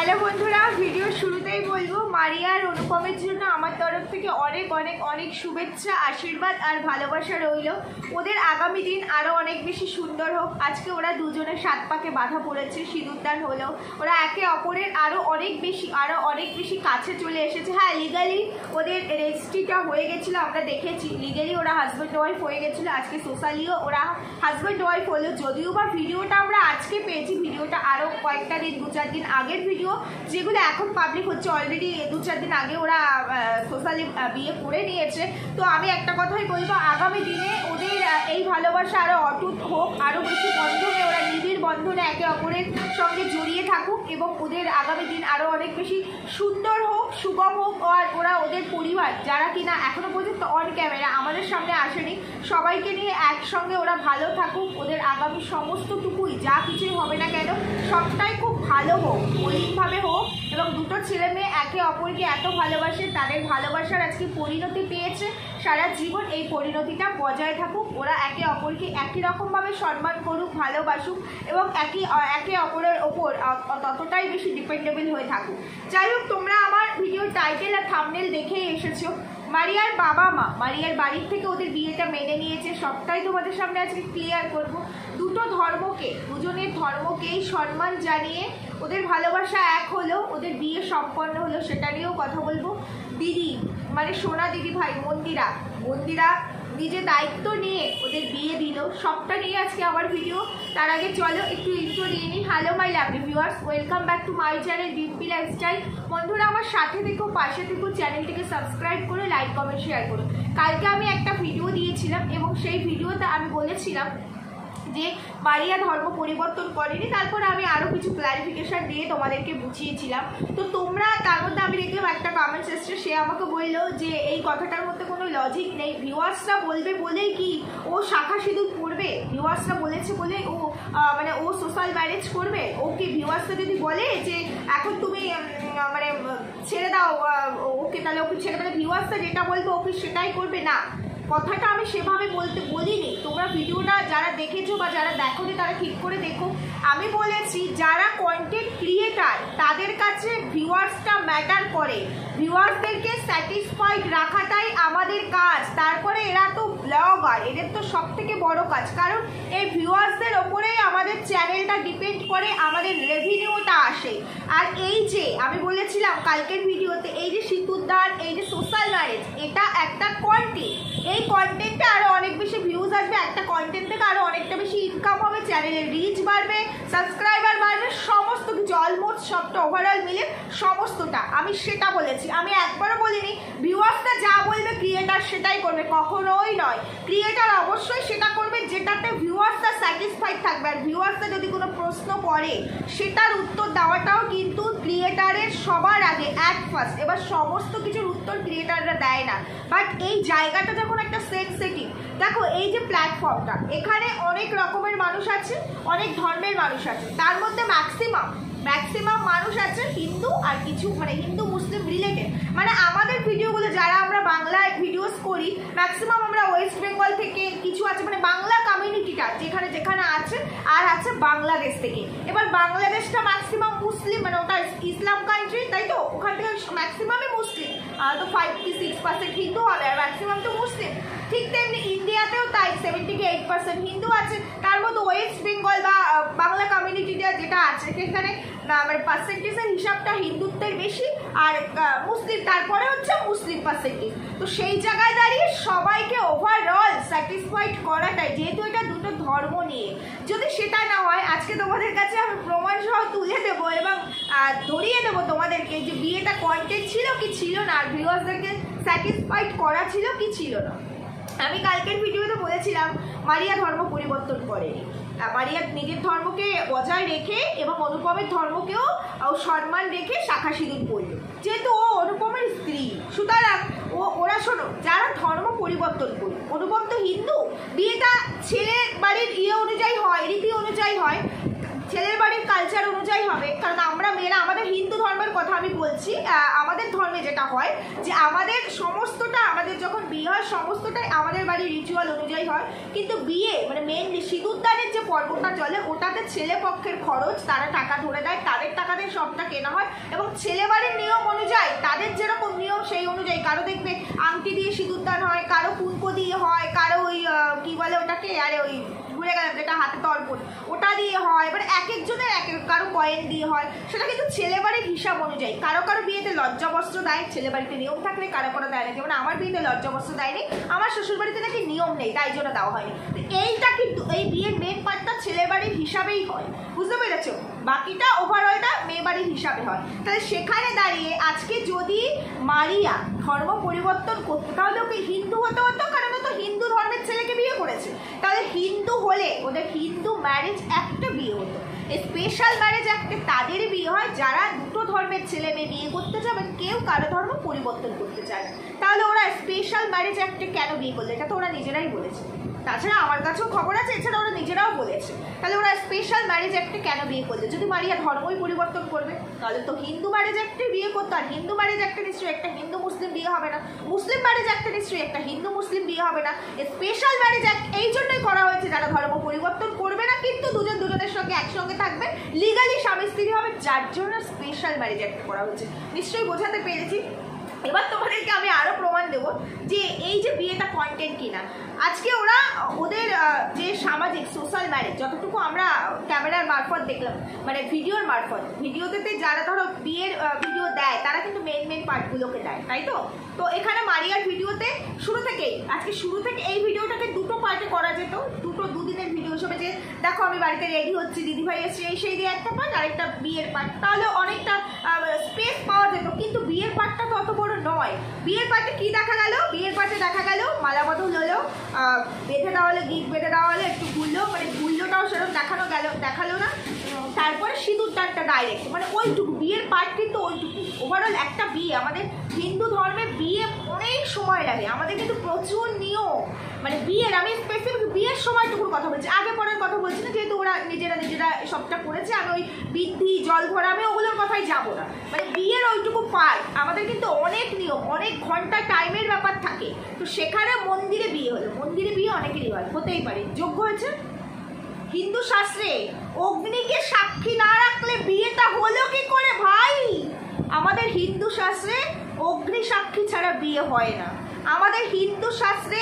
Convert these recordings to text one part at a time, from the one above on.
Hello বন্ধুরা, ভিডিওর শুরুতেই বলবো মারিয়া আর অনুপমের জন্য আমার তরফ থেকে অনেক অনেক অনেক শুভেচ্ছা, আশীর্বাদ আর ভালোবাসা রইল। ওদের আগামী দিন আরও অনেক বেশি সুন্দর হোক। আজকে ওরা দুজনে 7 পাকে বাঁধা পড়েছে, সিঁদুরদান হলো, ওরা একে অপরের আরও অনেক বেশি কাছে চলে এসেছে। হ্যাঁ, লিগালি ওদের রেজিস্ট্রিটা হয়ে গেছিলো, আমরা দেখেছি। লিগালি ওরা হাজব্যান্ড ওয়াইফ হয়ে গেছিলো, আজকে সোশ্যালিও ওরা হাজব্যান্ড ওয়াইফ হলো। যদিও বা ভিডিওটা আমরা আজকে পেয়েছি, ভিডিওটা আরও কয়েকটা দিন 2-4 দিন আগের ভিডিও, যেগুলো এখন পাবলিক হচ্ছে। অলরেডি 2-4 দিন আগে ওরা সোশ্যালি বিয়ে করে নিয়েছে। তো আমি একটা কথাই বলবো, আগামী দিনে ওদের এই ভালোবাসা আরও অটুট হোক, আরও বেশি বন্ধনে, ওরা নিবিড় বন্ধনে একে অপরের সঙ্গে জড়িয়ে থাকুক এবং ওদের আগামী দিন আরও অনেক বেশি সুন্দর হোক, সুগম হোক। আর ওরা ওদের পরিবার যারা কিনা এখনো পর্যন্ত অন ক্যামেরা আমাদের সামনে আসেনি, সবাইকে নিয়ে একসঙ্গে ওরা ভালো থাকুক। ওদের আগামী সমস্তটুকুই যা কিছুই হবে না কেন, সবটাই খুব ভালো হোক, মলিনভাবে হোক। এবং দুটো ছেলে মেয়ে একে অপরকে এত ভালোবাসে, তাদের ভালোবাসার আজকে পরিণতি পেয়েছে। সারা জীবন এই পরিণতিটা বজায় থাকুক। ওরা একে অপরকে একই রকমভাবে সম্মান করুক, ভালোবাসুক এবং একে অপরের ওপর ততটাই বেশি ডিপেন্ডেবল হয়ে থাকুক। যাই হোক, তোমরা আমার ভিডিওর টাইটেল আর থাম্বনেল দেখেই এসেছো। মারিয়ার বাবা মা মারিয়ার বাড়ির থেকে ওদের বিয়েটা মেনে নিয়েছে, সবটাই তোমাদের সামনে আজকে ক্লিয়ার করব। দুজনের ধর্মকেই সম্মান জানিয়ে ওদের ভালোবাসা এক হলো, ওদের বিয়ে সম্পন্ন হলো, সেটা নিয়েও কথা বলবো। দিদি মানে সোনা দিদি ভাই মন্দিরা নিজে দায়িত্ব নিয়ে ওদের বিয়ে দিল, সবটা নিয়ে আজকে আমার ভিডিও। তার আগে চলো একটু ইন্ট্রো দিয়ে নিই। Hello my lovely viewers, welcome back to my channel Dimpi lifestyle. বন্ধুরা, আমার সাথে থেকো, পাশে থেকো, চ্যানেলটিকে সাবস্ক্রাইব করো, লাইক কমেন্ট শেয়ার করো। কালকে আমি একটা ভিডিও দিয়েছিলাম এবং সেই ভিডিওতে আমি বলেছিলাম যে মারিয়া ধর্ম পরিবর্তন করেনি। তারপরে আমি আরও কিছু ক্লারিফিকেশান দিয়ে তোমাদেরকে বুঝিয়েছিলাম। তো তোমরা তার মধ্যে আমি দেখলাম একটা কমেন্টস এসছে, সে আমাকে বললো যে এই কথাটার মধ্যে কোনো লজিক নেই, ভিউয়ার্সরা বলবে বলেই কি ও শাখা সিঁদুর পরবে? ভিউয়ার্সরা বলেছে বলে ও মানে ও সোশ্যাল ম্যারেজ করবে? ওকে ভিউয়ার্সরা যদি বলে যে এখন তুমি মানে ছেড়ে দাও ওকে, তাহলে ওকে ছেড়ে দিলে ভিউয়ার্সরা যেটা বলবে ওকে সেটাই করবে? না, কথাটা আমি সেভাবে বলিনি। তোমরা ভিডিওটা যারা দেখেছো বা যারা দেখোনি তারা ঠিক করে দেখো। আমি বলেছি যারা কন্টেন্ট ক্রিয়েটার তাদের কাছে ভিউয়ার্সটা ম্যাটার করে, ভিউয়ার্সদেরকে স্যাটিসফাইড রাখাটাই আমাদের কাজ। তারপরে এরা তো ব্লগার, এদের তো সব থেকে বড় কাজ, কারণ এই ভিউয়ার্সদের ওপরেই আমাদের চ্যানেলটা ডিপেন্ড করে, আমাদের রেভিনিউটা আসে। আর এই যে আমি বলেছিলাম কালকের ভিডিওতে, এই যে সিঁদুরদান, এই যে সোশ্যাল ম্যারেজ, এটা একটা কন্টেন্ট। এই কন্টেন্টে আরও অনেক বেশি ভিউজ আসবে, একটা কন্টেন্ট থেকে আরও অনেকটা বেশি ইনকাম হবে, চ্যানেলের রিচ বাড়বে, সাবস্ক্রাইবার বাড়বে, সমস্ত কিছু অলমোস্ট সবটা ওভারঅল মিলে সমস্তটা আমি সেটা বলেছি। আমি একবারও বলিনি ভিউয়ার্সটা যা বলবে ক্রিয়েটার সেটাই করবে, কখনোই নয়। ক্রিয়েটার অবশ্যই সেটা করবে যেটাতে ভিউয়ার্সটা স্যাটিসফাইড থাকবে। আর ভিউয়ার্সটা যদি কোনো প্রশ্ন করে সেটার উত্তর দেওয়াটাও কিন্তু ক্রিয়েটারের সবার আগে অ্যাট ফার্স্ট। এবার সমস্ত কিছুর উত্তর ক্রিয়েটাররা দেয় না, বাট এই জায়গাটা যখন একটা সেন্সিটিভ, দেখো এই যে প্ল্যাটফর্মটা, এখানে অনেক রকমের মানুষ আছে, অনেক ধর্মের মানুষ আছে, তার মধ্যে ম্যাক্সিমাম মানুষ আছে হিন্দু আর কিছু মানে হিন্দু মুসলিম রিলেটেড। মানে আমাদের ভিডিওগুলো যারা আমরা বাংলায় ভিডিওস করি, ম্যাক্সিমাম আমরা ওয়েস্ট বেঙ্গল থেকে কিছু আছে, মানে বাংলা কমিউনিটিটা যেখানে আছে, আর আছে বাংলাদেশ থেকে। এবার বাংলাদেশটা ম্যাক্সিমাম মুসলিম, মানে ওটা ইসলাম কান্ট্রি, তাই তো ওখান থেকে ম্যাক্সিমামই মুসলিম, তো 5-6% হিন্দু হবে আর ম্যাক্সিমাম তো মুসলিম। ঠিক তেমনি ইন্ডিয়াতেও তাই 70-8% হিন্দু আছে। তার মধ্যে ওয়েস্ট বেঙ্গল বা বাংলা কমিউনিটিটা যেটা আছে সেখানে মানে পার্সেন্টেজের হিসাবটা হিন্দুত্বের বেশি, আর মুসলিম তারপরে হচ্ছে মুসলিম পার্সেন্টেজ। তো সেই জায়গায় দাঁড়িয়ে সবাইকে ওভারঅল স্যাটিসফাইড করাটাই, যেহেতু এটা দুটো ধর্ম নিয়ে, যদি সেটা না হয় আজকে তোমাদের কাছে আমি প্রমাণ সহ তুলে দেবো এবং ধরিয়ে দেবো তোমাদেরকে যে বিয়েটা কন্টেন্ট ছিল কি ছিল না, আর ভিউয়ার্সদেরকে স্যাটিসফাইড করা ছিল কি ছিল না। আমি কালকের ভিডিওতে বলেছিলাম মারিয়া ধর্ম পরিবর্তন করেনি, মারিয়া নিজের ধর্মকে বজায় রেখে এবং অনুপমের ধর্মকেও সম্মান রেখে শাখা সিঁদুর পরল, যেহেতু ও অনুপমের স্ত্রী। সুতরাং ওরা শোনো, যারা ধর্ম পরিবর্তন করল, অনুপম তো হিন্দু, বিয়েটা ছেলের বাড়ির অনুযায়ী হয়, রীতি অনুযায়ী হয়, ছেলের বাড়ির কালচার অনুযায়ী হবে, কারণ আমরা মেয়েরা আমাদের হিন্দু ধর্মের কথা আমি বলছি আমাদের ধর্মে যেটা হয় যে আমাদের সমস্তটা, আমাদের যখন বিয়ে হয় সমস্তটাই আমাদের বাড়ির রিচুয়াল অনুযায়ী হয়, কিন্তু বিয়ে মানে মেনলি সিঁদুরদানের যে পর্বটা চলে ওটাতে ছেলে পক্ষের খরচ, তারা টাকা ধরে দেয়, তাদের টাকাতে সবটা কেনা হয় এবং ছেলে বাড়ির নিয়ম অনুযায়ী তাদের যেরকম নিয়ম সেই অনুযায়ী কারো দেখবে আংটি দিয়ে সিঁদুরদান হয়, কারো কুঙ্কো দিয়ে হয়, কারো ওই কি বলে ওটাকে, আরে ওই ভুলে গেলাম যেটা হাতে তর্পণ ওটা দিয়ে হয়, এবার এক একজনের এক এক, কারো কয়েন দিয়ে হয়, সেটা কিন্তু ছেলে বাড়ির হিসাব অনুযায়ী। কারো কারো বিয়েতে লজ্জা বস্ত্র দেয়, ছেলে বাড়িতে নিয়ম থাকলে কারো কারো দেয় না, যেমন আমার বিয়েতে লজ্জা বস্ত্র দেয়নি, আমার শ্বশুর বাড়িতে নাকি নিয়ম নেই তাই জন্য দেওয়া হয়নি। এইটা কিন্তু এই বিয়ের মেন পার্টটা ছেলে বাড়ির হিসাবেই হয়, বুঝতে পেরেছো? বাকিটা ওভারঅলটা মেয়ে বাড়ির হিসাবে হয়। তাহলে সেখানে দাঁড়িয়ে আজকে যদি মারিয়া ধর্ম পরিবর্তন করতো তাহলে ওকে হিন্দু হতে হতো, কারণ ও তো হিন্দু ধর্মের ছেলেকে বিয়ে করেছে। তাহলে হিন্দু হলে ওদের হিন্দু ম্যারেজ অ্যাক্টে বিয়ে হতো। স্পেশাল ম্যারেজ অ্যাক্টে তাদের বিয়ে হয় যারা দুটো ধর্মের ছেলে মেয়ে বিয়ে করতে চায়, কেউ কারো ধর্ম পরিবর্তন করতে চায়। তাহলে ওরা স্পেশাল ম্যারেজ অ্যাক্টে কেন বিয়ে করলো এটা তো ওরা নিজেরাই বলেছে, তাছাড়া আমার কাছেও খবর আছে, এছাড়া ওরা নিজেরাও বলেছে। তাহলে ওরা স্পেশাল ম্যারেজ অ্যাক্টে কেন বিয়ে করলো? যদি মারিয়া ধর্মই পরিবর্তন করবে তাহলে তো হিন্দু ম্যারেজ অ্যাক্টে বিয়ে করতো, আর হিন্দু ম্যারেজ অ্যাক্টে নিশ্চয়ই একটা হিন্দু মুসলিম বিয়ে হবে না, মুসলিম ম্যারেজ অ্যাক্টে নিশ্চয়ই একটা হিন্দু মুসলিম বিয়ে হবে না। স্পেশাল ম্যারেজ অ্যাক্ট এই জন্যই করা হয়েছে যারা ধর্ম পরিবর্তন করবে না কিন্তু দুজন দুজনের সঙ্গে একসঙ্গে থাকবে, লিগালি স্বামী স্ত্রী হবে, যার জন্য স্পেশাল ম্যারেজ অ্যাক্ট করা হয়েছে। নিশ্চয়ই বোঝাতে পেরেছি। এবার তোমাদেরকে আমি আরো প্রমাণ দেবো যে এই যে বিয়েটা কন্টেন্ট কিনা। আজকে ওরা ওদের যে সামাজিক সোশ্যাল ম্যারেজ যতটুকু আমরা ক্যামেরার মারফত দেখলাম, মানে ভিডিওর মারফত, ভিডিওতে যারা ধরো বিয়ের ভিডিও দেয় তারা কিন্তু মেন পার্টগুলোকে দেয়, তাই তো? তো এখানে মারিয়ার ভিডিওতে শুরু থেকেই, আজকে শুরু থেকে এই ভিডিওটাকে দুটো পার্টে করা যেত, দুদিনের ভিডিও হিসেবে, যে দেখো আমি বাড়িতে রেডি হচ্ছি, দিদিভাই এসছে, এই সেই দিয়ে একটা পার্ট, আরেকটা বিয়ের পার্ট, তাহলে অনেকটা স্পেস পাওয়া যেত। কিন্তু বিয়ের পার্টটা তো অত বড় নয়। বিয়ের পার্টে কি দেখা গেল? বিয়ের পার্টে দেখা গেল মালা বদল হলো, বেঁধে দেওয়া হলো, গিট বেঁধে দেওয়া হলো, একটু ঘুরলো, মানে ঘুরলোটাও সেরকম দেখালো না। তারপরে সিঁদুরদানটা ডাইরেক্ট, মানে ওইটুকু বিয়ের পার্ট, কিন্তু ওইটুকু। ওভারঅল একটা বিয়ে, আমাদের হিন্দু ধর্মে বিয়ে অনেক সময় লাগে, আমাদের কিন্তু প্রচুর নিয়ম, মানে বিয়ের, আমি স্পেসিফিক বিয়ের সময়টুকুর কথা বলছি, আগে পরের কথা বলছি না, যেহেতু ওরা নিজেরা সবটা করেছে, আমি ওই বৃদ্ধি জল ভরা আমি ওগুলোর কথাই যাবো না। মানে বিয়ের ওইটুকু পার্ট আমাদের কিন্তু অনেক নিয়ম, অনেক ঘন্টা টাইমের ব্যাপার থাকে। তো সেখানে মন্দিরে বিয়ে হলো, মন্দিরে বিয়ে অনেকেরই হয়, হতেই পারে, যোগ্য হয়েছে। হিন্দু শাস্ত্রে অগ্নিকে সাক্ষী না রাখলে বিয়েটা হলো কি করে ভাই? আমাদের হিন্দু শাস্ত্রে অগ্নি সাক্ষী ছাড়া বিয়ে হয় না, আমাদের হিন্দু শাস্ত্রে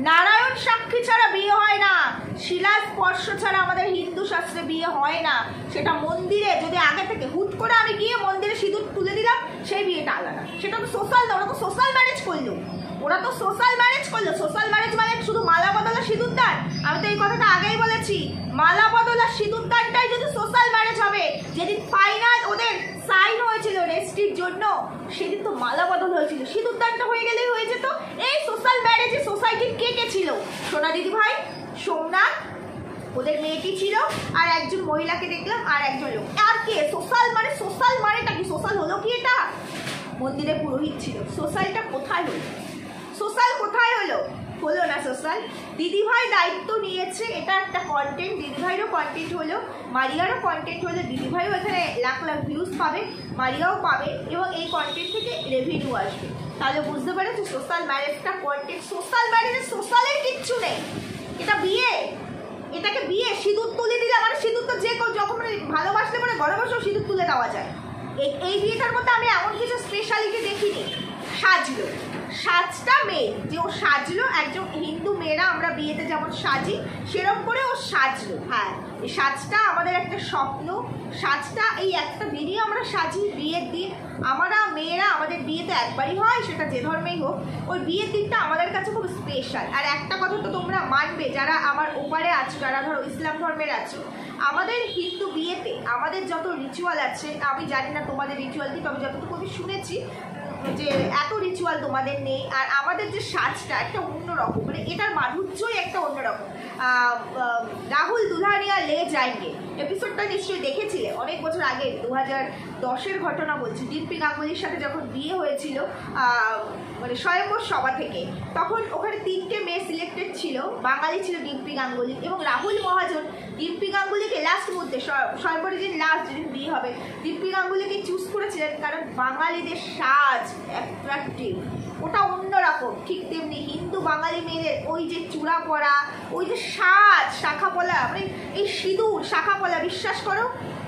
নারায়ণ সাক্ষী ছাড়া বিয়ে হয় না, শিলা স্পর্শ ছাড়া আমাদের হিন্দু শাস্ত্রে বিয়ে হয় না। সেটা মন্দিরে যদি আগে থেকে হুট করে আমি গিয়ে মন্দিরে সিঁদুর তুলে দিলাম, সেই বিয়েটা আলাদা। সেটা তো সোশ্যাল, ওরা তো সোশ্যাল ম্যারেজ করলো, সোশ্যাল ম্যারেজ মানে শুধু মালা বদলা সিঁদুরদান। আমি তো এই কথাটা আগেই বলেছি, মালা বদলা সিঁদুরদানটাই যদি সোশ্যাল ম্যারেজ হবে, যেদিন ফাইনাল ওদের সাইন হয়েছিল রেজিস্ট্রির জন্য, সেদিন তো মালা বদল হয়েছিল, সিঁদুরদানটা হয়ে গেলেই হয়ে যেত। এই সোশ্যাল ম্যারেজে সোসাইটির কে ছিল? সোনা দিদি ভাই, সোমনাথ, ওদের মেয়েটি ছিল, আর একজন মহিলাকে দেখলাম, আর একজন লোক, আর কে? সোশ্যাল মানেটা কি? সোশ্যাল হলো কি এটা? মন্দিরে পুরোহিত ছিল, সোশ্যালটা কোথায় হলো? সোশ্যাল কোথায় হলো? হলো না সোশ্যাল। দিদিভাই দায়িত্ব নিয়েছে, এটা একটা কন্টেন্ট, দিদিভাইরও কন্টেন্ট হলো, মারিয়ারও কন্টেন্ট হলো, দিদিভাইও এখানে লাখ ভিউজ পাবে, মারিয়াও পাবে, এবং এই কন্টেন্ট থেকে রেভিনিউ আসবে। তাহলে বুঝতে পারছো সোশ্যাল ম্যারেজটা কন্টেন্ট। সোশ্যাল ম্যারেজে সোশ্যালের কিচ্ছু নেই, এটা বিয়ে, এটাকে বিয়ে। সিঁদুর তুলে দিলে মানে সিঁদুর তো যে কেউ যখন ভালোবাসলে পরে ঘরে বসেও সিঁদুর তুলে দেওয়া যায়। এই বিয়েটার মধ্যে আমি এমন কিছু স্পেশালিটি দেখিনি। সাজলো, সাজটা মেয়ে যে ও সাজলো, একজন হিন্দু মেয়েরা আমরা বিয়েতে যেমন সাজি সেরকম করে ও সাজলো। হ্যাঁ, এই সাজটা আমাদের একটা স্বপ্ন, সাজটা এই একটা দিনই আমরা সাজি বিয়ের দিন। আমরা মেয়েরা আমাদের বিয়েতে একবারই হয়, সেটা যে ধর্মেই হোক, ওই বিয়ের দিনটা আমাদের কাছে খুব স্পেশাল। আর একটা কথা তো তোমরা মানবে যারা আমার ওপারে আছো, যারা ধরো ইসলাম ধর্মের আছো, আমাদের হিন্দু বিয়েতে আমাদের যত রিচুয়াল আছে, আমি জানি না তোমাদের রিচুয়াল কি, তবে যতটুকু আমি শুনেছি যে এত রিচুয়াল তোমাদের নেই। আর আমাদের যে সাজটা একটা অন্যরকম, মানে এটার মাধুর্যই একটা অন্যরকম। রাহুল দুলহানিয়া লে যায়গে এপিসোডটা নিশ্চয়ই দেখেছিলে, অনেক বছর আগে 2010-এর ঘটনা বলছি। ডিম্পি গাঙ্গুলির সাথে যখন বিয়ে হয়েছিল মানে স্বয়ম্বর সভা থেকে, তখন ওখানে 3টে মেয়ে সিলেক্টেড ছিল, বাঙালি ছিল ডিম্পি গাঙ্গুলি এবং রাহুল মহাজন ডিম্পি গাঙ্গুলিকে লাস্ট মধ্যে সর্বপরি দিন লাস্ট যেদিন বিয়ে হবে ডিম্পি গাঙ্গুলিকে চুজ করেছিলেন কারণ বাঙালিদের সাজ অ্যাট্রাকটিভ, ওটা অন্যরকম। ঠিক তেমনি হিন্দু বাঙালি মেয়েদের ওই যে চূড়া পরা, ওই যে সাজ, শাখা পলা, মানে এই সিঁদুর শাখা পলা, বিশ্বাস করো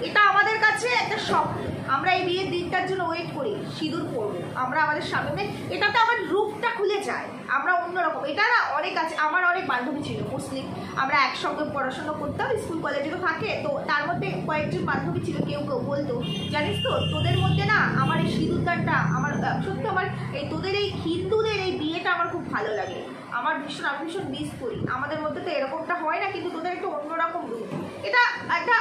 এটা আমাদের কাছে একটা শখ। আমরা এই বিয়ের দিনটার জন্য ওয়েট করি, সিঁদুর পরবো আমরা আমাদের সামনে, এটাতে আমার রূপটা খুলে যায়, আমরা অন্যরকম। এটা না অনেক আছে, আমার অনেক বান্ধবী ছিল মুসলিম, আমরা একসঙ্গে পড়াশোনা করতাম, স্কুল কলেজে তো থাকে, তো তার মধ্যে কয়েকজন বান্ধবী ছিল, কেউ কেউ বলতো জানিস তো তোদের মধ্যে না আমার এই সিঁদুরদানটা, আমার সত্যি আমার এই তোদের এই হিন্দুদের এই বিয়েটা আমার খুব ভালো লাগে, আমার ভীষণ, আমি ভীষণ মিস করি। আমাদের মধ্যে তো এরকমটা হয় না, কিন্তু তোদের একটা অন্যরকম রূপ। এটা একটা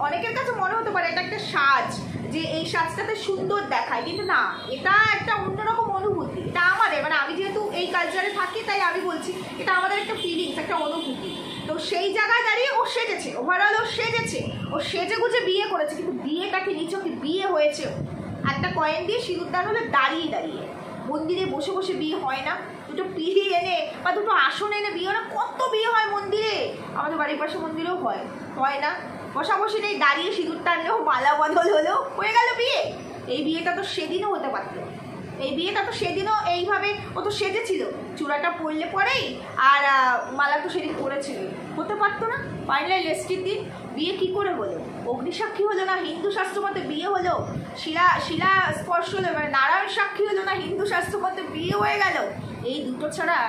অনেকের কাছে মনে হতে পারে এটা একটা সাজ, যে এই সাজটাতে সুন্দর দেখায়, কিন্তু না, এটা একটা অন্যরকম অনুভূতি। এটা আমাদের, মানে আমি যেহেতু এই কালচারে থাকি তাই আমি বলছি, এটা আমাদের একটা ফিলিংস, একটা অনুভূতি। তো সেই জায়গায় দাঁড়িয়ে ও সেজেছে, ওভারঅল ও সেজেছে, ও সেজে গুজে বিয়ে করেছে, কিন্তু বিয়েটাকে নিচে কি বিয়ে হয়েছে, একটা কয়েন দিয়ে সিঁদুরদান হলে দাঁড়িয়ে দাঁড়িয়ে, মন্দিরে বসে বসে বিয়ে হয় না, দুটো পিড়ি এনে বা দুটো আসন এনে বিয়ে হয় না, কত বিয়ে হয় মন্দিরে, আমাদের বাড়ির পাশে মন্দিরেও হয় না, বসাবসি নেই, দাঁড়িয়ে সিঁদুর টানলেও মালা বদল হলেও হয়ে গেল বিয়ে। এই বিয়েটা তো সেদিনও হতে পারত, এই বিয়েটা তো সেদিনও এইভাবে ও তো সেজেছিল, চূড়াটা পরলে পরেই আর মালা তো সেদিন পরেছিল, হতে পারতো না? ফাইনাল রেস্টির দিন বিয়ে কি করে হলো? অগ্নিসাক্ষী হলো না হিন্দু শাস্ত্র মতে বিয়ে হলো, শিলা স্পর্শ হলো, মানে নারায়ণ সাক্ষী হলো না হিন্দু শাস্ত্র মতে বিয়ে হয়ে গেল। এই দুটো ছাড়া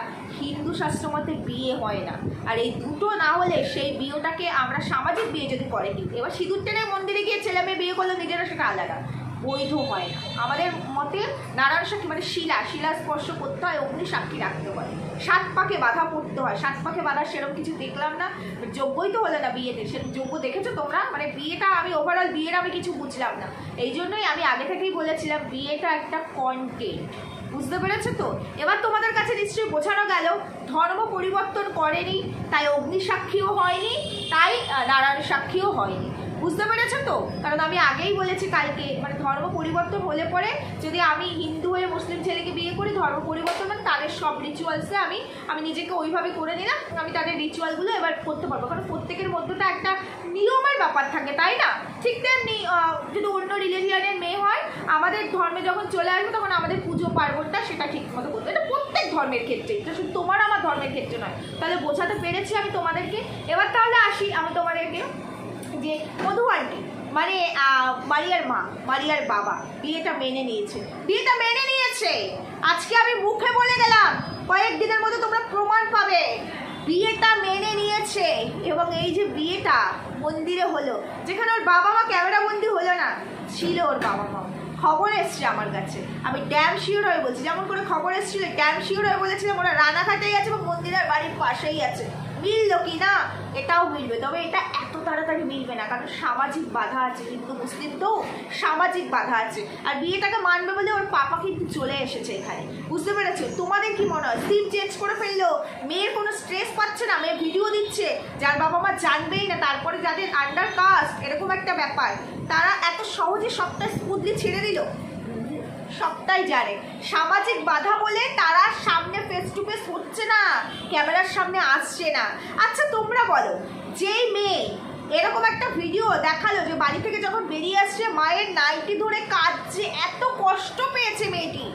হিন্দু শাস্ত্র মতে বিয়ে হয় না, আর এই দুটো না হলে সেই বিয়েটাকে আমরা সামাজিক বিয়ে যদি করে কিন্তু, এবার সিঁদুর টেনে মন্দিরে গিয়ে ছেলে মেয়ে বিয়ে করলে নিজেরা, সেটা আলাদা, বৈধ হয় না। আমাদের মতে নারায়ণ সাক্ষী মানে শিলা স্পর্শ করতে হয়, অগ্নি সাক্ষী রাখতে হয়, 7 পাকে বাধা পড়তে হয়, 7 পাকে বাধা সেরকম কিছু দেখলাম না, যোগ্যই তো হলো না বিয়েতে, সে যোগ্য দেখেছো তোমরা? মানে বিয়েটা আমি ওভারঅল বিয়ের আমি কিছু বুঝলাম না, এই জন্যই আমি আগে থেকেই বলেছিলাম বিয়েটা একটা কন্টেন্ট, বুঝতে পেরেছো তো? এবার তোমাদের কাছে নিশ্চয়ই বোঝানো গেল ধর্ম পরিবর্তন করেনি তাই অগ্নি সাক্ষীও হয়নি, তাই নারায়ণ সাক্ষীও হয়নি, বুঝতে পেরেছো তো? কারণ আমি আগেই বলেছি কালকে, মানে ধর্ম পরিবর্তন হলে পরে যদি আমি হিন্দু হয়ে মুসলিম ছেলেকে বিয়ে করি, ধর্ম পরিবর্তন মানে তাদের সব রিচুয়ালসে আমি নিজেকে ওইভাবে করে নিলাম, আমি তাদের রিচুয়ালগুলো এবার করতে পারবো, কারণ প্রত্যেকের মধ্যে তো একটা নিয়মের ব্যাপার থাকে, তাই না? ঠিক তেমনি যদি অন্য রিলিজিয়ানের মেয়ে হয়, আমাদের ধর্মে যখন চলে আসবে তখন আমাদের পুজো পার্বণটা সেটা ঠিক মতো করতে, এটা প্রত্যেক ধর্মের ক্ষেত্রে, এটা শুধু তোমার আমার ধর্মের ক্ষেত্রে নয়। তাহলে বোঝাতে পেরেছি আমি তোমাদেরকে। এবার তাহলে আসি আমি তোমাদেরকে, যে মধু আন্টি মানে মারিয়ার বাবা বিয়েটা মেনে নিয়েছে, আজকে আমি মুখে বলে গেলাম, কয়েকদিনের মধ্যে তোমরা প্রমাণ পাবে, বিয়েটা মেনে নিয়েছে। এবং এই যে বিয়েটা মন্দিরে হলো, যেখানে ওর বাবা মা ক্যামেরা বন্দি হলো না, ছিল ওর বাবা মা, খবর এসছে আমার কাছে, আমি ড্যাম শিওর হয়ে বলছি, যেমন করে খবর এসেছিল ড্যাম শিওর হয়ে বলেছিলাম ওরা রানাঘাটেই আছে এবং মন্দিরের বাড়ির পাশেই আছে। মিললো কি না? এটাও মিলবে, তবে এটা এত তাড়াতাড়ি মিলবে না, কারণ সামাজিক বাধা আছে, হিন্দু মুসলিম তো সামাজিক বাধা আছে, আর বিয়েটাকে মানবে বলে ওর পাপা কিন্তু চলে এসেছে এখানে, বুঝতে পেরেছো? তোমাদের কি মনে হয় সিম চেঞ্জ করে ফেললো, মেয়ের কোনো স্ট্রেস পাচ্ছে না, মেয়ে ভিডিও দিচ্ছে যার বাবা মা জানবেই না, তারপরে যাদের আন্ডার কাস্ট এরকম একটা ব্যাপার, তারা এত সহজে সবটা স্মুথলি ছেড়ে দিল? সবটাই জানে সামাজিক বাধা বলে তারা সামনে ফেস টু ফেস হচ্ছে না, ক্যামেরার সামনে আসছে না। আচ্ছা তোমরা বলো, যেই মেয়ে এরকম একটা ভিডিও দেখালো যে বাড়ি থেকে যখন বেরিয়ে আসছে মায়ের নাইটি ধরে কাঁদছে, এত কষ্ট পেয়েছে মেয়েটি,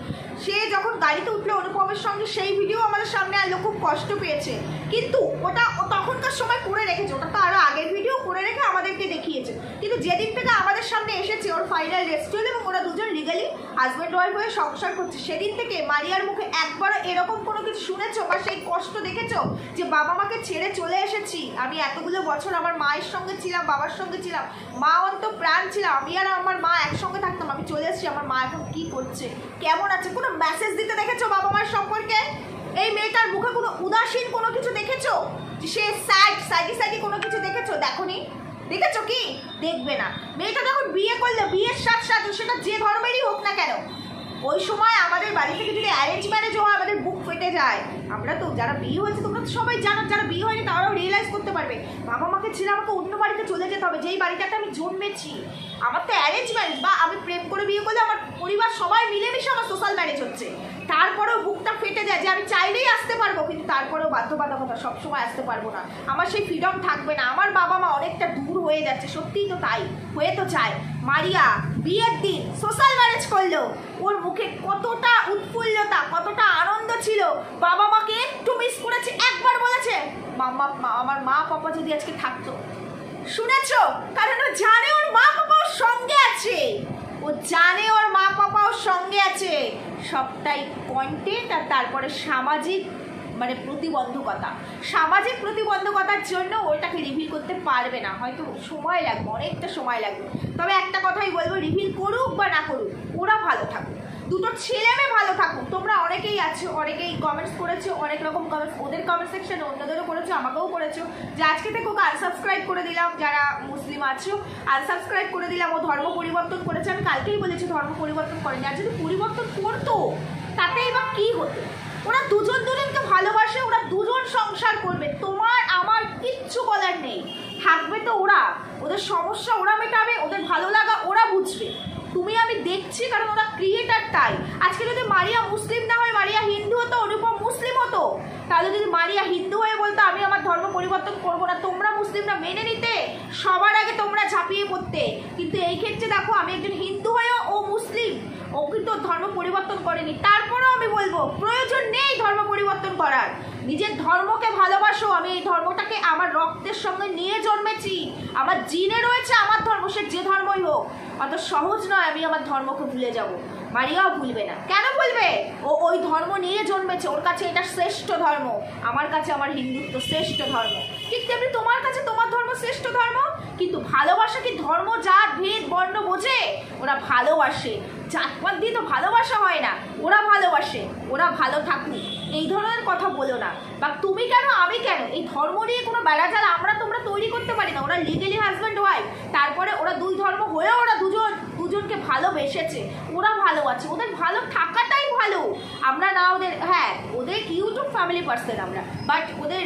সে যখন গাড়িতে উঠলো অনুপমের সঙ্গে সেই ভিডিও আমাদের সামনে আনলো, খুব কষ্ট পেয়েছে, কিন্তু ওটা তখনকার সময় করে রেখেছে, ওটা তো আরও আগের ভিডিও করে রেখে আমাদেরকে দেখিয়েছে, কিন্তু যেদিন থেকে আমাদের সামনে এসেছে ওর ফাইনাল রেস্ট হলো এবং ওরা দুজন লিগালি হাজব্যান্ড ওয়াইফ হয়ে সংসার করছে, সেদিন থেকে মারিয়ার মুখে একবারও এরকম কোনো কিছু শুনেছো বা সেই কষ্ট দেখেছো যে বাবা মাকে ছেড়ে চলে এসেছি, আমি এতগুলো বছর আমার মায়ের সঙ্গে ছিলাম, বাবার সঙ্গে ছিলাম, মা অন্ত প্রাণ ছিল, আমি আর আমার মা একসঙ্গে থাকতাম, আমি চলে এসেছি, আমার মা এখন কি করছে, কেমন আছে, কোনো মেসেজ দিতে দেখেছো বাবা মায়ের সম্পর্কে? এই মেয়েটার মুখে কোনো উদাসীন কোনো কিছু দেখেছো, সে সাইডি কোনো কিছু দেখেছো? দেখোনি? দেখেছো কি? দেখবে না। মেয়েটা যখন বিয়ে করলে, বিয়ের সাথে সেটা যে ধর্মেরই হোক না কেন, ওই সময় আমাদের বাড়ি থেকে যদি অ্যারেঞ্জ ম্যারেজ হয় আমাদের বুক ফেটে যায়। আমরা তো যারা বিয়ে হয়েছে তোমরা তো সবাই জানো, যারা বিয়ে হয়নি তারাও রিয়েলাইজ করতে পারবে, বাবা মাকে ছেড়ে আমাকে অন্য বাড়িতে চলে যেতে হবে, যেই বাড়িটাতে আমি জন্মেছি। আমার তো অ্যারেঞ্জ ম্যারেজ বা আমি প্রেম করে বিয়ে করলে আমার পরিবার সবাই মিলেমিশে আমার সোশ্যাল ম্যারেজ হচ্ছে, তারপরেও বুকটা ফেটে যায় যে আমি চাইলেই আসতে পারবো, কিন্তু তারপরেও বাধ্যবাধকতা সবসময় আসতে পারবো না, আমার সেই ফ্রিডম থাকবে না। আমার বাবা মা অনেকটা দূর হয়ে যাচ্ছে, সত্যিই তো তাই, হয়ে তো যায়। মারিয়া বিয়ের দিন সোশ্যাল ম্যারেজ করলো, ওর মুখে কতটা উৎফুল্লতা, কতটা আনন্দ ছিল। বাবা মাকে একটু মিস করেছে, একবার বলেছে আমার মা পাপা যদি আজকে থাকতো। শুনেছো? কারণ ও জানে ওর মা পাপা ওর সঙ্গে আছে, ও জানে ওর মা পাপা ওর সঙ্গে আছে। সবটাই কন্টেন্ট আর তারপরে সামাজিক মানে প্রতিবন্ধকতা, সামাজিক প্রতিবন্ধকতার জন্য ওটাকে রিভিল করতে পারবে না, হয়তো সময় লাগবে, অনেকটা সময় লাগবে। তবে একটা কথাই বলবো, রিভিল করুক বা না করুক, ওরা ভালো থাকুক, দুটো ছেলে মেয়ে ভালো থাকুক। তোমরা অনেকেই আছো, অনেকেই কমেন্টস করেছো, অনেক রকম কমেন্টস, ওদের কমেন্ট সেকশনে অন্যদেরও করেছো, আমাকেও করেছো যে আজকে থেকে ওকে আনসাবস্ক্রাইব করে দিলাম, যারা মুসলিম আছো আনসাবস্ক্রাইব করে দিলাম, ও ধর্ম পরিবর্তন করেছে। আমি কালকেই বলেছি ধর্ম পরিবর্তন করেনি, আর যদি পরিবর্তন করতো তাতেই বা কী হতো? ওরা দুজন দুজনকে ভালোবাসে, ওরা দুজন সংসার করবে, তোমার আমার কিচ্ছু বলার নেই। থাকবে তো ওরা, ওদের সমস্যা ওরা মেটাবে, ওদের ভালো লাগা ওরা বুঝবে। তুমি আমি দেখছি কারণ ওরা ক্রিয়েটার, তাই। আজকে যদি মারিয়া মুসলিম না হয়, মারিয়া হিন্দু হতো, অনুপম মুসলিম হতো, তাহলে যদি মারিয়া হিন্দু হয়ে বলতো আমি আমার ধর্ম পরিবর্তন করবো না, তোমরা মুসলিমরা মেনে নিতে, সবার আগে তোমরা ঝাঁপিয়ে পড়তে। কিন্তু এই ক্ষেত্রে দেখো, আমি একজন হিন্দু হয়েও ও মুসলিম, ও কিন্তু ধর্ম পরিবর্তন করেনি। তারপরেও আমি বলবো প্রয়োজন নেই ধর্ম পরিবর্তন করার, নিজের ধর্মকে ভালোবাসো। আমি এই ধর্মটাকে আমার রক্তের সঙ্গে নিয়ে জন্মেছি, আমার জিনে রয়েছে আমার ধর্ম, সে যে ধর্মই হোক। অত সহজ নয় আমি আমার ধর্মকে ভুলে যাব, মারিয়াও ভুলবে না। কেন বলবে? ও ওই ধর্ম নিয়ে জন্মেছে, ওর কাছে এটা শ্রেষ্ঠ ধর্ম, আমার কাছে আমার হিন্দুত্ব শ্রেষ্ঠ ধর্ম। ঠিক তেমনি তোমার কাছে তোমার ধর্ম শ্রেষ্ঠ ধর্ম। কিন্তু ভালোবাসা কি ধর্ম জাত ভেদ বর্ণ বোঝে? ওরা ভালোবাসে, জাতপাত দিয়ে তো ভালোবাসা হয় না, ওরা ভালোবাসে, ওরা ভালো থাকুক, এই ধরনের কথা বলো না। বা তুমি কেন আমি কেন, এই ধর্ম নিয়ে কোনো বেড়াজাল আমরা তোমরা তৈরি করতে পারি না। ওরা লিগেলি হাজব্যান্ড ওয়াইফ, তারপরে ওরা দুই ধর্ম হয়েও ওরা দুজনকে ভালোবেসেছে, ওরা ভালো আছে, ওদের ভালো থাকাটাই ভালো। আমরা না ওদের, হ্যাঁ ওদের ইউটিউব ফ্যামিলি পার্সন আমরা, বাট ওদের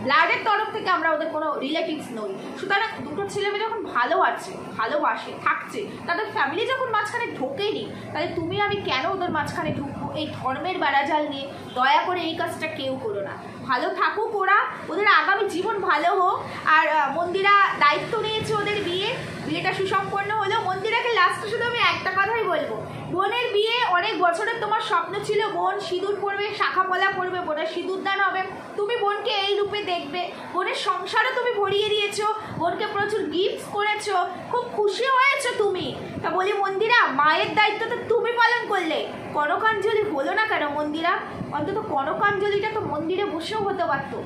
ব্লাডের তরফ থেকে আমরা ওদের কোনো রিলেটিভস নই। সুতরাং দুটো ছেলেমেয়ে যখন ভালো আছে, ভালোবাসে, থাকছে, তাদের ফ্যামিলি যখন মাঝখানে ঢোকেনি, তাহলে তুমি আমি কেন ওদের মাঝখানে ঢুকবো এই ধর্মের বেড়াজাল নিয়ে? দয়া করে এই কাজটা কেউ করো না। ভালো থাকুক ওরা, ওদের আগামী জীবন ভালো হোক। আর মন্দিরা দায়িত্ব নিয়েছে ওদের বিয়েটা সুসম্পন্ন হলো। মন্দিরাকে লাস্টে শুধু আমি একটা কথাই বলবো, বোনের বিয়ে অনেক বছরের তোমার স্বপ্ন ছিল, বোন সিঁদুর পরবে, শাখা পলা পরবে, বোনের সিঁদুর দান হবে, তুমি বোনকে এই রূপে দেখবে, বোনের সংসারও তুমি ভরিয়ে দিয়েছো, বোনকে প্রচুর গিফট করেছো, খুব খুশি হয়েছো তুমি। তা বলি মন্দিরা, মায়ের দায়িত্ব তো তুমি পালন করলে, কনকাঞ্জলি হলো না কেন মন্দিরা? অন্তত কনকাঞ্জলিটা তো মন্দিরে বসেও হতে পারতো।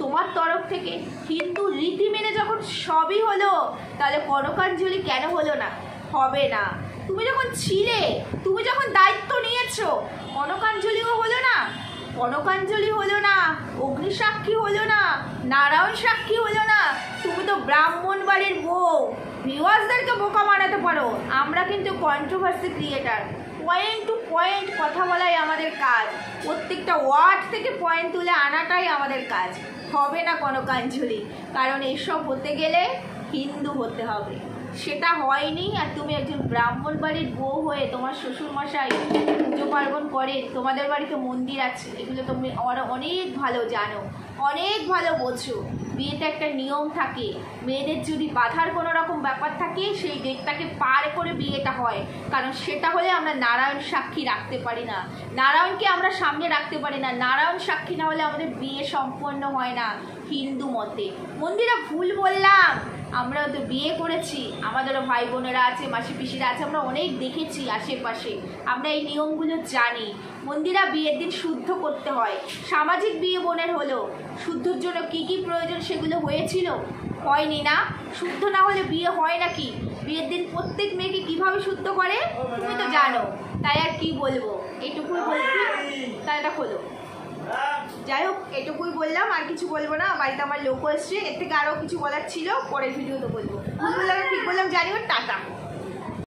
তোমার তরফ থেকে হিন্দু রীতি মেনে যখন সবই হলো, তাহলে কনকাঞ্জলি কেন হলো না? হবে না। তুমি যখন ছিলে, তুমি যখন দায়িত্ব নিয়েছো, কনকাঞ্জলিও হলো না, কনকাঞ্জলি হলো না, অগ্নিসাক্ষী হলো না, নারায়ণ সাক্ষী হলো না। তুমি তো ব্রাহ্মণ বাড়ির বউ। ভিউয়ার্সদেরকে বোকা বানাতে পারো, আমরা কিন্তু controversy creator, point to point কথা বলাই আমাদের কাজ, প্রত্যেকটা ওয়ার্ড থেকে পয়েন্ট তুলে আনাটাই আমাদের কাজ। হবে না কনকাঞ্জলি, কারণ এসব হতে গেলে হিন্দু হতে হবে, সেটা হয়নি। আর তুমি একজন ব্রাহ্মণ বাড়ির বউ হয়ে তোমার শ্বশুরমশাই পুজো পার্বণ করে, তোমাদের বাড়িতে মন্দির আছে, এগুলো তুমি অনেক ভালো জানো, অনেক ভালো বোঝো। বিয়েতে একটা নিয়ম থাকে, মেয়েদের যদি বাধার কোনো রকম ব্যাপার থাকে সেই ডেটটাকে পার করে বিয়েটা হয়, কারণ সেটা হলে আমরা নারায়ণ সাক্ষী রাখতে পারি না, নারায়ণকে আমরা সামনে রাখতে পারি না, নারায়ণ সাক্ষী না হলে আমাদের বিয়ে সম্পন্ন হয় না হিন্দু মতে। মন্দিরা ভুল বললাম, আমরাও তো বিয়ে করেছি, আমাদেরও ভাই বোনেরা আছে, মাসি পিসিরা আছে, আমরা অনেক দেখেছি আশেপাশে, আমরা এই নিয়মগুলো জানি। মন্দিরা বিয়ের দিন শুদ্ধ করতে হয়, সামাজিক বিয়ে বোনের হলো, শুদ্ধর জন্য কী কী প্রয়োজন সেগুলো হয়েছিল? হয়নি না? শুদ্ধ না হলে বিয়ে হয় নাকি? বিয়ের দিন প্রত্যেক মেয়েকে কীভাবে শুদ্ধ করে তুমি তো জানো, তাই আর কি বলবো, এইটুকুই বলবি, তাই এটা হলো। যাই হোক, এটুকুই বললাম, আর কিছু বলবো না। বাড়িতে আমার লোক এসছে, এর থেকে আরও কিছু বলার ছিল, পরের ভিডিওতে বলবো। ভুল বললাম ঠিক বললাম জানিও। টাটা।